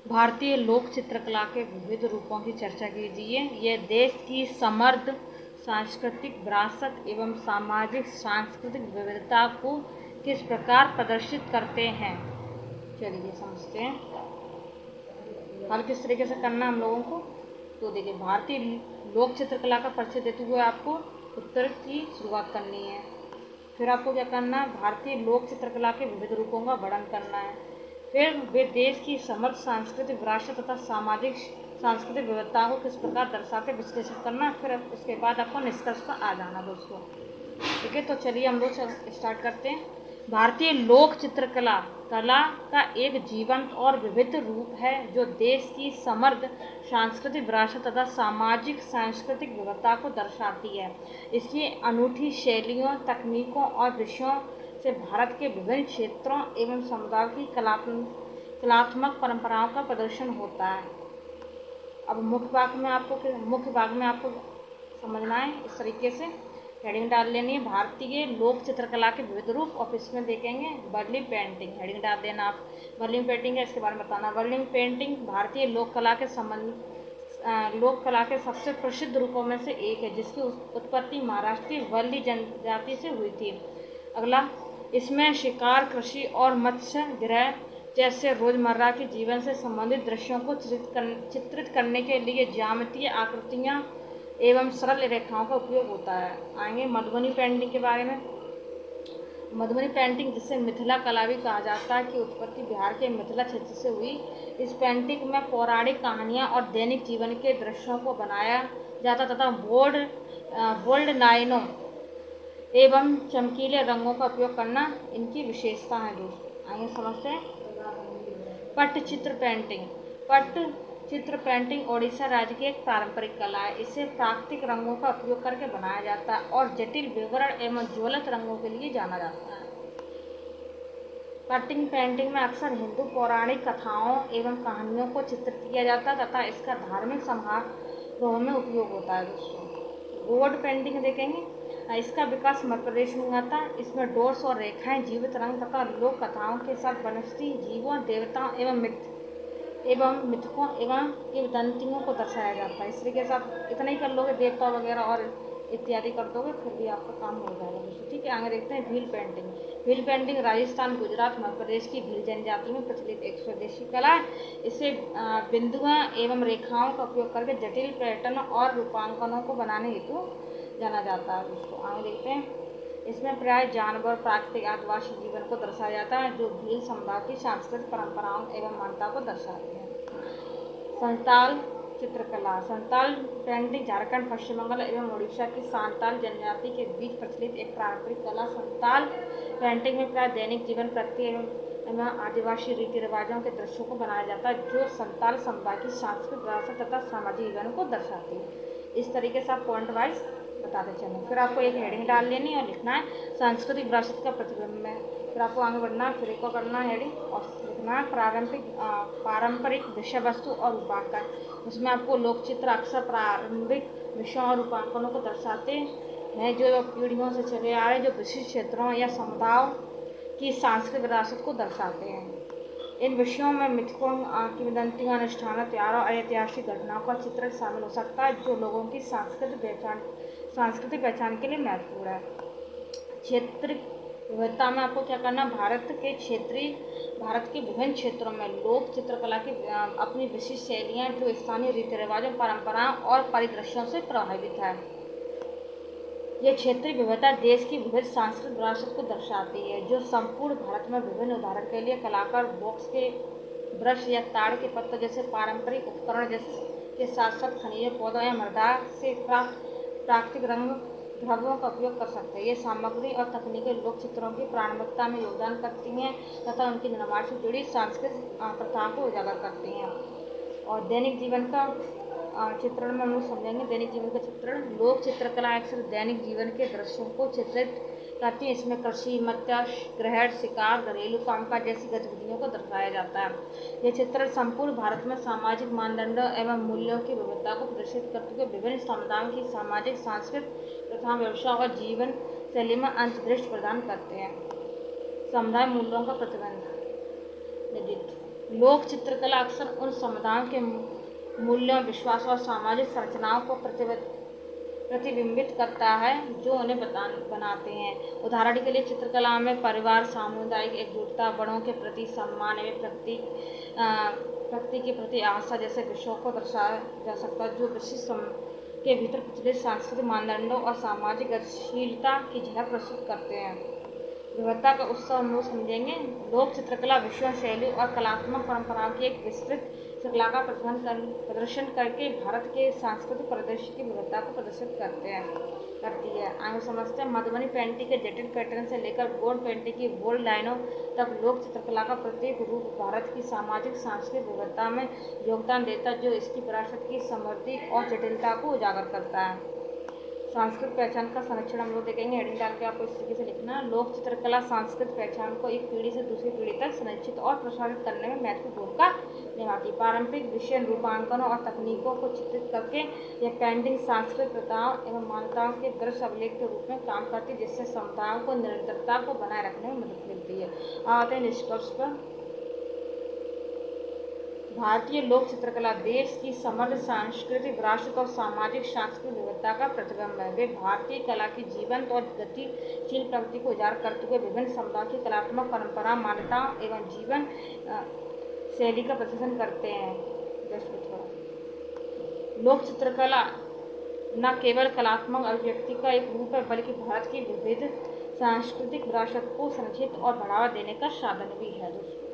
भारतीय लोक चित्रकला के विविध रूपों की चर्चा कीजिए। यह देश की समृद्ध सांस्कृतिक विरासत एवं सामाजिक सांस्कृतिक विविधता को किस प्रकार प्रदर्शित करते हैं। चलिए समझते हैं हल किस तरीके से करना हम लोगों को। तो देखिए, भारतीय लोक चित्रकला का परिचय देते हुए आपको उत्तर की शुरुआत करनी है। फिर आपको क्या करना है, भारतीय लोक चित्रकला के विविध रूपों का वर्णन करना है। फिर वे देश की समृद्ध सांस्कृतिक विरासत तथा सामाजिक सांस्कृतिक विविधता को किस प्रकार दर्शाते विश्लेषण करना। फिर उसके बाद आपको निष्कर्ष पर आ जाना दोस्तों। ठीक है, तो चलिए हम लोग स्टार्ट करते हैं। भारतीय लोक चित्रकला कला का एक जीवंत और विविध रूप है जो देश की समृद्ध सांस्कृतिक विरासत तथा सामाजिक सांस्कृतिक विविधता को दर्शाती है। इसकी अनूठी शैलियों, तकनीकों और विषयों से भारत के विभिन्न क्षेत्रों एवं समुदायों की कलात्मक परंपराओं का प्रदर्शन होता है। अब मुख्य भाग में आपको समझना है इस तरीके से। हेडिंग डाल लेनी है, भारतीय लोक चित्रकला के विविध रूप, और इसमें देखेंगे बर्लिन पेंटिंग। हेडिंग डाल देना आप, बर्लिन पेंटिंग है, इसके बारे में बताना। बर्लिन पेंटिंग भारतीय लोक कला के सबसे प्रसिद्ध रूपों में से एक है, जिसकी उत्पत्ति महाराष्ट्र की वल्ली जनजाति से हुई थी। अगला, इसमें शिकार, कृषि और मत्स्य गृह जैसे रोजमर्रा के जीवन से संबंधित दृश्यों को चित्रित करने के लिए ज्यामितीय आकृतियाँ एवं सरल रेखाओं का उपयोग होता है। आएंगे मधुबनी पेंटिंग के बारे में। मधुबनी पेंटिंग, जिसे मिथिला कला भी कहा जाता है, की उत्पत्ति बिहार के मिथिला क्षेत्र से हुई। इस पेंटिंग में पौराणिक कहानियाँ और दैनिक जीवन के दृश्यों को बनाया जाता तथा बोल्ड लाइनों एवं चमकीले रंगों का उपयोग करना इनकी विशेषता है दोस्तों। आइए समझते हैं। पट्टचित्र पेंटिंग ओडिशा राज्य की एक पारंपरिक कला है। इसे प्राकृतिक रंगों का उपयोग करके बनाया जाता है और जटिल विवरण एवं ज्वलंत रंगों के लिए जाना जाता है। पट्टिंग पेंटिंग में अक्सर हिंदू पौराणिक कथाओं एवं कहानियों को चित्रित किया जाता है तथा इसका धार्मिक समारोह में उपयोग होता है दोस्तों। बोर्ड पेंटिंग देखेंगे, इसका विकास मध्य प्रदेश में हुआ था। इसमें डॉट्स और रेखाएं, जीवित रंग तथा लोक कथाओं के साथ वनस्पति जीवों, देवताओं एवं मिथकों एवं किंवदंतियों को दर्शाया जाता है। इस तरीके से आप इतना ही कर लोगे, देवता वगैरह और इत्यादि कर दोगे, फिर भी आपका काम हो जाएगा दोस्तों। ठीक है, आगे देखते हैं भील पेंटिंग। भील पेंटिंग राजस्थान, गुजरात, मध्य प्रदेश की भील जनजाति में प्रचलित एक स्वदेशी कला है। इसे बिंदुओं एवं रेखाओं का उपयोग करके जटिल पैटर्न और रूपांकनों को बनाने हेतु जाना जाता है दोस्तों। आगे देखते हैं। इसमें प्राय जानवर, प्राकृतिक आदिवासी जीवन को दर्शाया जाता है, जो भील समुदाय की सांस्कृतिक परंपराओं एवं मान्यता को दर्शाती है। संताल चित्रकला। संताल पेंटिंग झारखंड, पश्चिम बंगाल एवं उड़ीसा की संताल जनजाति के बीच प्रचलित एक पारंपरिक कला। संताल पेंटिंग में प्राय दैनिक जीवन, प्रकृति एवं आदिवासी रीति रिवाजों के दृश्यों को बनाया जाता है, जो संताल समुदाय की सांस्कृतिक विरासत तथा सामाजिक जीवन को दर्शाती है। इस तरीके से आप पॉइंट वाइज बताते चलें। फिर आपको एक हेडिंग डाल लेनी है और लिखना है सांस्कृतिक विरासत का प्रतिबिंब है। फिर आपको आगे बढ़ना है, फिर एक को करना है हेडिंग और लिखना है पारंपरिक विषय वस्तु और रूपांकन। उसमें आपको लोक चित्र अक्सर प्रारंभिक विषयों और रूपांकनों को दर्शाते हैं, जो पीढ़ियों से चले आ रहे, जो विशिष्ट क्षेत्रों या समुदायों की सांस्कृतिक विरासत को दर्शाते हैं। इन विषयों में मिथकों, किंवदंतियों, अनुष्ठानों, त्योहारों और ऐतिहासिक घटनाओं का चित्रण शामिल हो सकता है, जो लोगों की सांस्कृतिक पहचान के लिए महत्वपूर्ण है। क्षेत्रीय विविधता में आपको क्या करना, भारत के विभिन्न क्षेत्रों में लोक चित्रकला की अपनी विशिष्ट शैलियाँ, जो स्थानीय रीति रिवाजों, परंपराओं और परिदृश्यों से प्रभावित है। यह क्षेत्रीय विविधता देश की विविध सांस्कृतिक विरासत को दर्शाती है, जो संपूर्ण भारत में विभिन्न। उदाहरण के लिए कलाकार बॉक्स के ब्रश या ताड़ के पत्तों जैसे पारंपरिक उपकरण के साथ साथ खनिज पौधों या मृदा से प्राप्त प्राकृतिक रंग द्रव्यों का उपयोग कर सकते हैं। ये सामग्री और तकनीकें लोक चित्रों की प्राणवत्ता में योगदान करती हैं तथा उनके निर्माण से जुड़ी सांस्कृतिक प्रथाओं को उजागर करती हैं। और दैनिक जीवन का चित्रण में हम लोग समझेंगे। दैनिक जीवन का चित्रण, लोक चित्रकला अक्सर दैनिक जीवन के दृश्यों को चित्रित करती है। इसमें कृषि, मत्स्य ग्रहण, शिकार, घरेलू कामकाज जैसी गतिविधियों को दर्शाया जाता है। यह चित्रण संपूर्ण भारत में सामाजिक मानदंडों एवं मूल्यों की विविधता को प्रदर्शित करते हुए विभिन्न समुदायों की सामाजिक, सांस्कृतिक प्रथाओं, व्यवसाय और जीवन शैली में अंतर्दृष्टि प्रदान करते हैं। समुदाय मूल्यों का प्रतिबिंब। लोक चित्रकला अक्सर उन समुदायों के मूल्यों, विश्वासों और सामाजिक संरचनाओं को प्रतिबिंबित करता है जो उन्हें बनाते हैं। उदाहरण के लिए चित्रकला में परिवार, सामुदायिक एकजुटता, बड़ों के प्रति सम्मान एवं प्रकृति के प्रति आस्था जैसे विषयों को दर्शाया जा सकता है, जो विशिष्ट के भीतर प्रचलित सांस्कृतिक मानदंडों और सामाजिक गतिशीलता की झलक प्रस्तुत करते हैं। विविधता का उत्सव हम लोग समझेंगे। लोक चित्रकला विषयों, शैली और कलात्मक परंपराओं की एक विस्तृत श्रृंखला का प्रदर्शन करके भारत के सांस्कृतिक परिदृश्य की विविधता को प्रदर्शित करती है। आगे समझते हैं। मधुबनी पेंटिंग के जटिल पैटर्न से लेकर गोंड पेंटिंग की बोल्ड लाइनों तक लोक चित्रकला का प्रत्येक रूप भारत की सामाजिक सांस्कृतिक विविधता में योगदान देता है, जो इसकी विरासत की समृद्धि और जटिलता को उजागर करता है। सांस्कृतिक पहचान का संरक्षण हम लोग देखेंगे। हेडिंग डाल के आपको इस तरीके से लिखना है। लोक चित्रकला सांस्कृतिक पहचान को एक पीढ़ी से दूसरी पीढ़ी तक संरक्षित और प्रसारित करने में महत्वपूर्ण भूमिका निभाती है। पारंपरिक विषय रूपांकनों और तकनीकों को चित्रित करके यह पेंटिंग सांस्कृतिक प्रथाओं एवं मान्यताओं के दृश्य अभिलेख के रूप में काम करती है, जिससे समुदायों को निरंतरता को बनाए रखने में मदद मिलती है। आते हैं निष्कर्ष पर। भारतीय लोक चित्रकला देश की समृद्ध सांस्कृतिक विरासत और सामाजिक सांस्कृतिक विविधता का प्रतिबिंब है। वे भारतीय कला की जीवंत और गतिशील प्रकृति को उजागर करते हुए विभिन्न समुदायों की कलात्मक परंपरा, मान्यताओं एवं जीवन शैली का प्रदर्शन करते हैं। लोक चित्रकला न केवल कलात्मक अभिव्यक्ति का एक रूप है, बल्कि भारत की विविध सांस्कृतिक विरासत को संरक्षित और बढ़ावा देने का साधन भी है। दोस्तों